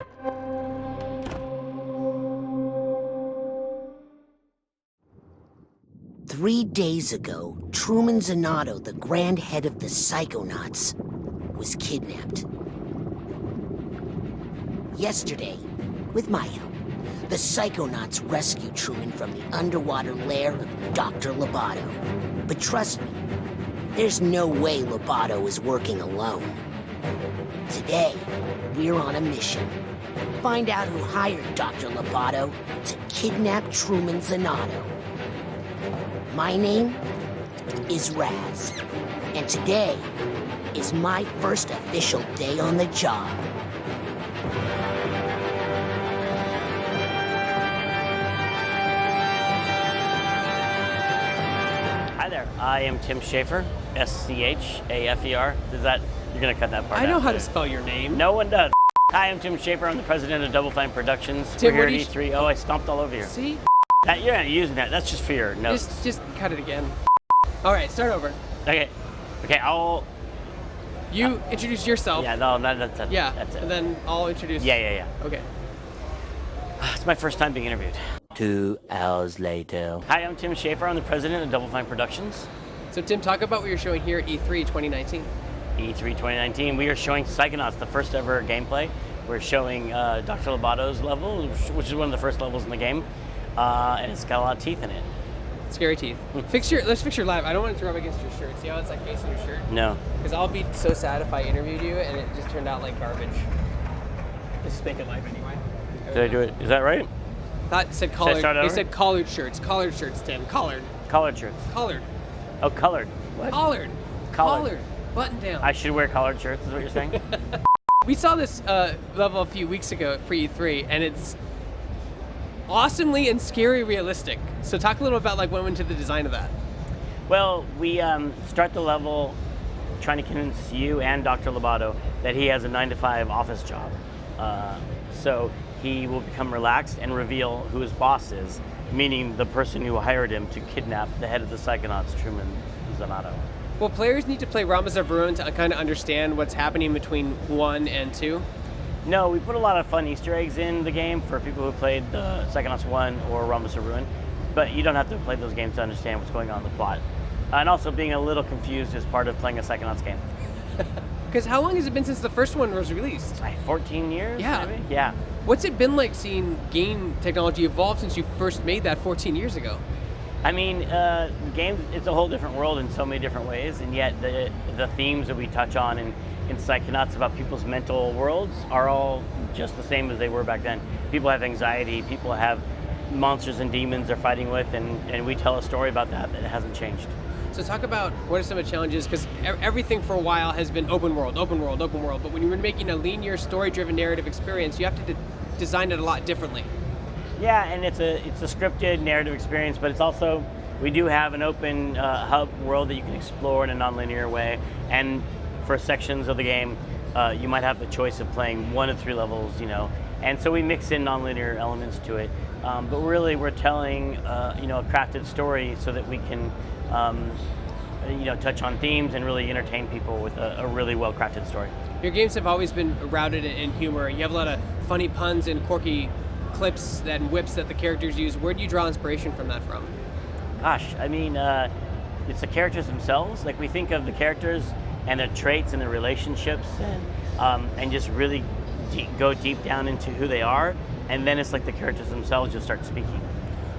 3 days ago, Truman Zanotto, the grand head of the Psychonauts, was kidnapped. Yesterday, with my help, the Psychonauts rescued Truman from the underwater lair of Dr. Lobato. But trust me, there's no way Lobato is working alone. Today, we're on a mission. Find out who hired Dr. Lobato to kidnap Truman Zanotto. My name is Raz, and today is my first official day on the job. Hi there, I am Tim Schafer, Schafer. Is that, you're gonna cut that part out? I know how to spell your name. No one does. Hi, I'm Tim Schafer, I'm the president of Double Fine Productions. Tim, we're here at E3. Oh, I stomped all over you. See? You're not using that, that's just for your notes. Just cut it again. All right, start over. Okay, I'll... You introduce yourself. Yeah, no, that's it. Yeah, That's it. and then I'll introduce... Yeah. Okay. It's my first time being interviewed. 2 hours later. Hi, I'm Tim Schafer, I'm the president of Double Fine Productions. So Tim, talk about what you're showing here at E3 2019. E3 2019, we are showing Psychonauts, the first ever gameplay. We're showing Dr. Lobato's level, which is one of the first levels in the game, and it's got a lot of teeth in it. Scary teeth. Let's fix your lab. I don't want it to rub against your shirt. See how it's like facing your shirt? No. Because I'll be so sad if I interviewed you and it just turned out like garbage. Just make it live anyway. Did I do it? Is that right? Thought said collared. Should I start They over? said collared shirts. Collared shirts, Tim. Collared. Collared shirts. Collared. Oh, colored. What? Collared. Collared. Button down. I should wear collared shirts, is what you're saying? We saw this level a few weeks ago at pre-E3, and it's awesomely and scary realistic. So talk a little about like what went into the design of that. Well, we start the level trying to convince you and Dr. Lobato that he has a 9-to-5 office job. So he will become relaxed and reveal who his boss is, meaning the person who hired him to kidnap the head of the Psychonauts, Truman Zanotto. Well, players need to play Rhombus of Ruin to kind of understand what's happening between 1 and 2. No, we put a lot of fun Easter eggs in the game for people who played the Psychonauts 1 or Rhombus of Ruin, but you don't have to play those games to understand what's going on in the plot. And also being a little confused is part of playing a Psychonauts game. Because how long has it been since the first one was released? Like 14 years, Yeah. maybe? Yeah. What's it been like seeing game technology evolve since you first made that 14 years ago? I mean, games, it's a whole different world in so many different ways, and yet the themes that we touch on in Psychonauts about people's mental worlds are all just the same as they were back then. People have anxiety, people have monsters and demons they're fighting with, and we tell a story about that it hasn't changed. So talk about what are some of the challenges, because everything for a while has been open world, but when you're making a linear, story-driven narrative experience, you have to design it a lot differently. Yeah, and it's a scripted narrative experience, but it's also, we do have an open hub world that you can explore in a non-linear way, and for sections of the game, you might have the choice of playing 1 of 3 levels, and so we mix in non-linear elements to it. But really, we're telling, a crafted story so that we can, touch on themes and really entertain people with a really well-crafted story. Your games have always been routed in humor. You have a lot of funny puns and quirky clips and whips that the characters use. Where do you draw inspiration from that from? Gosh, I mean, it's the characters themselves. Like, we think of the characters and their traits and their relationships and just really go deep down into who they are, and then it's like the characters themselves just start speaking.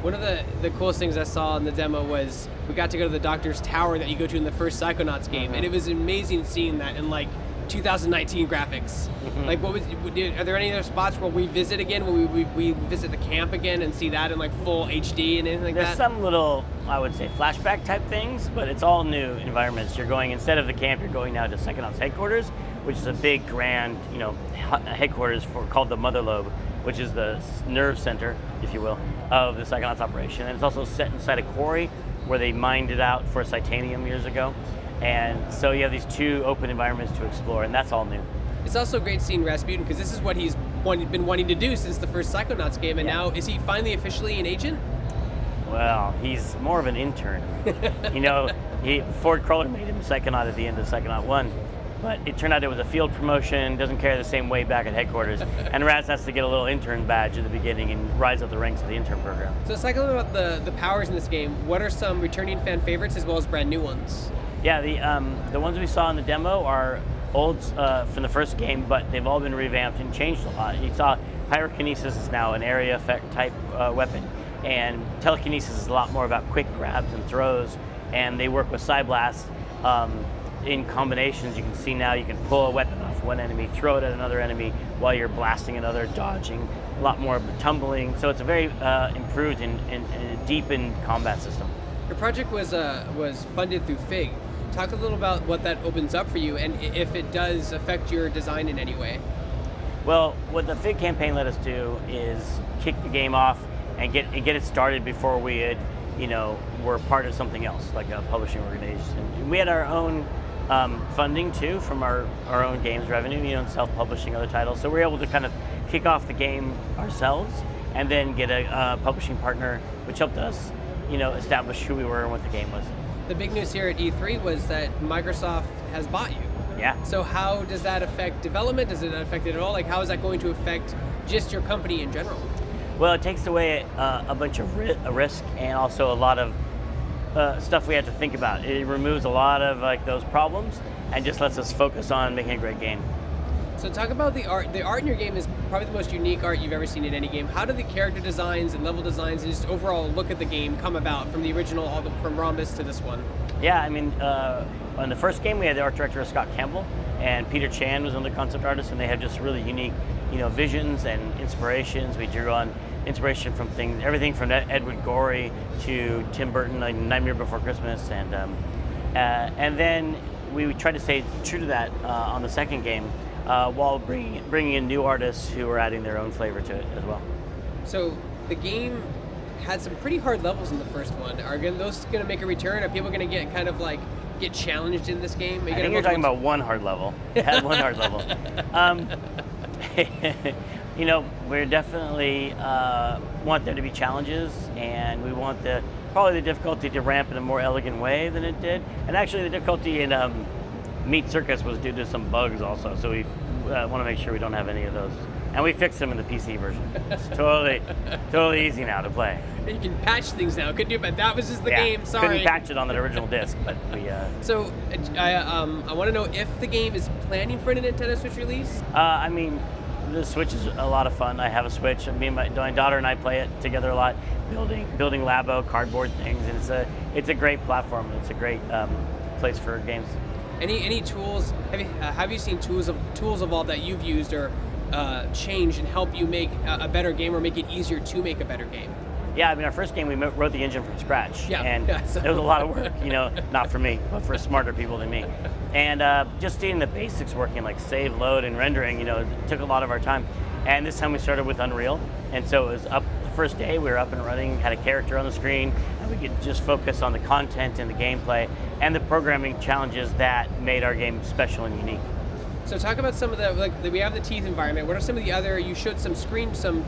One of the coolest things I saw in the demo was we got to go to the Doctor's Tower that you go to in the first Psychonauts game, and it was amazing seeing that in like 2019 graphics. Like, are there any other spots where we visit again, where we visit the camp again and see that in like full HD and anything like There's that? some little, I would say, flashback type things, but it's all new environments. You're going, instead of the camp, you're going now to Psychonauts headquarters, which is a big, grand, headquarters called the Mother Lobe, which is the nerve center, if you will, of the Psychonauts operation. And it's also set inside a quarry where they mined it out for titanium years ago. And so you have these 2 open environments to explore, and that's all new. It's also great seeing Rasputin, because this is what he's been wanting to do since the first Psychonauts game, and now is he finally officially an agent? Well, he's more of an intern. Ford Cruller made him Psychonaut at the end of Psychonaut 1, but it turned out it was a field promotion, doesn't carry the same weight back at headquarters, and Raz has to get a little intern badge at the beginning and rise up the ranks of the intern program. So let's talk a little about the powers in this game. What are some returning fan favorites as well as brand new ones? Yeah, the ones we saw in the demo are old from the first game, but they've all been revamped and changed a lot. You saw pyrokinesis is now an area effect type weapon, and telekinesis is a lot more about quick grabs and throws, and they work with Psyblast in combinations. You can see now you can pull a weapon off one enemy, throw it at another enemy while you're blasting another, dodging, a lot more tumbling. So it's a very improved and deepened combat system. Your project was funded through FIG. Talk a little about what that opens up for you, and if it does affect your design in any way. Well, what the FIG campaign let us do is kick the game off and get it started before we had, were part of something else, like a publishing organization. And we had our own funding too from our own games revenue, and self-publishing other titles. So we were able to kind of kick off the game ourselves and then get a publishing partner, which helped us, establish who we were and what the game was. The big news here at E3 was that Microsoft has bought you. Yeah. So how does that affect development? Does it affect it at all? Like, how is that going to affect just your company in general? Well, it takes away a bunch of risk and also a lot of stuff we had to think about. It removes a lot of those problems and just lets us focus on making a great game. So talk about the art. The art in your game is probably the most unique art you've ever seen in any game. How did the character designs and level designs and just overall look at the game come about from the original, from Rhombus to this one? Yeah, I mean, in the first game we had the art director Scott Campbell, and Peter Chan was one of the concept artists, and they had just really unique, visions and inspirations. We drew on inspiration from everything from Edward Gorey to Tim Burton, like Nightmare Before Christmas, and then we tried to stay true to that on the second game, while bringing in new artists who are adding their own flavor to it as well. So the game had some pretty hard levels in the first one. Are those going to make a return? Are people going to get challenged in this game? I think you're talking about one hard level. It had one hard level. We definitely want there to be challenges, and we want probably the difficulty to ramp in a more elegant way than it did. And actually, the difficulty in Meat Circus was due to some bugs also, so we want to make sure we don't have any of those. And we fixed them in the PC version. It's totally easy now to play. You can patch things now, couldn't you? But that was just the game. Sorry. Couldn't patch it on the original disc, but we. So I want to know if the game is planning for a Nintendo Switch release. I mean, the Switch is a lot of fun. I have a Switch. Me and my daughter and I play it together a lot, building Labo cardboard things, and it's a great platform. It's a great place for games. Any tools? Have you seen tools evolve that you've used or change and help you make a better game or make it easier to make a better game? Yeah, I mean, our first game we wrote the engine from scratch, and so. it was a lot of work. Not for me, but for smarter people than me. And just getting the basics working, like save, load, and rendering, it took a lot of our time. And this time we started with Unreal, and so it was up the first day. We were up and running, had a character on the screen, and we could just focus on the content and the gameplay and the programming challenges that made our game special and unique. So talk about some of we have the teeth environment. What are some of the other? You showed some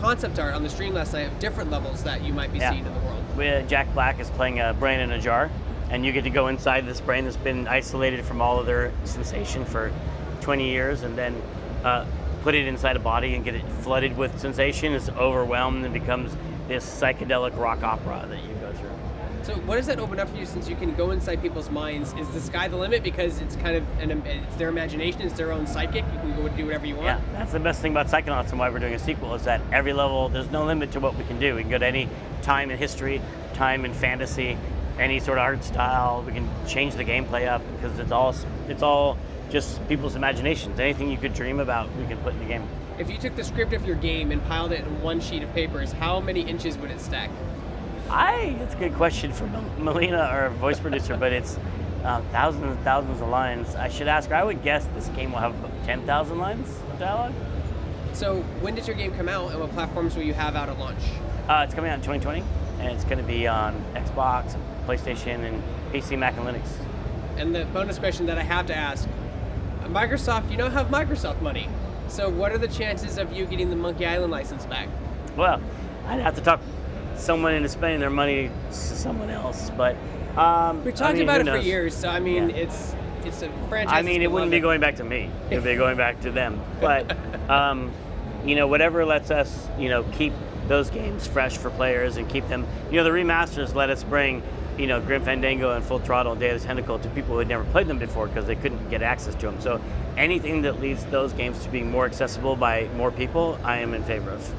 concept art on the stream last night of different levels that you might be seeing in the world. Jack Black is playing a brain in a jar, and you get to go inside this brain that's been isolated from all other sensation for 20 years, and then put it inside a body and get it flooded with sensation. It's overwhelmed and becomes this psychedelic rock opera that you go through. So what does that open up for you, since you can go inside people's minds? Is the sky the limit because it's kind of it's their imagination, it's their own psychic, you can go and do whatever you want? Yeah, that's the best thing about Psychonauts and why we're doing a sequel, is that every level, there's no limit to what we can do. We can go to any time in history, time in fantasy, any sort of art style. We can change the gameplay up because it's all just people's imaginations. Anything you could dream about, we can put in the game. If you took the script of your game and piled it in one sheet of papers, how many inches would it stack? That's a good question for Melina, our voice producer, but it's thousands and thousands of lines. I should ask her. I would guess this game will have about 10,000 lines of dialogue. So when does your game come out, and what platforms will you have out at launch? It's coming out in 2020, and it's going to be on Xbox, PlayStation, and PC, Mac, and Linux. And the bonus question that I have to ask, Microsoft, you don't have Microsoft money. So what are the chances of you getting the Monkey Island license back? Well, I'd have to talk someone into spending their money to someone else, but we've talked about it for years, so I mean, it's it's a franchise. I mean, it wouldn't be going back to me. It would be going back to them. But, whatever lets us, keep those games fresh for players and keep them, the remasters let us bring, Grim Fandango and Full Throttle and Day of the Tentacle to people who had never played them before because they couldn't get access to them. So anything that leads those games to being more accessible by more people, I am in favor of.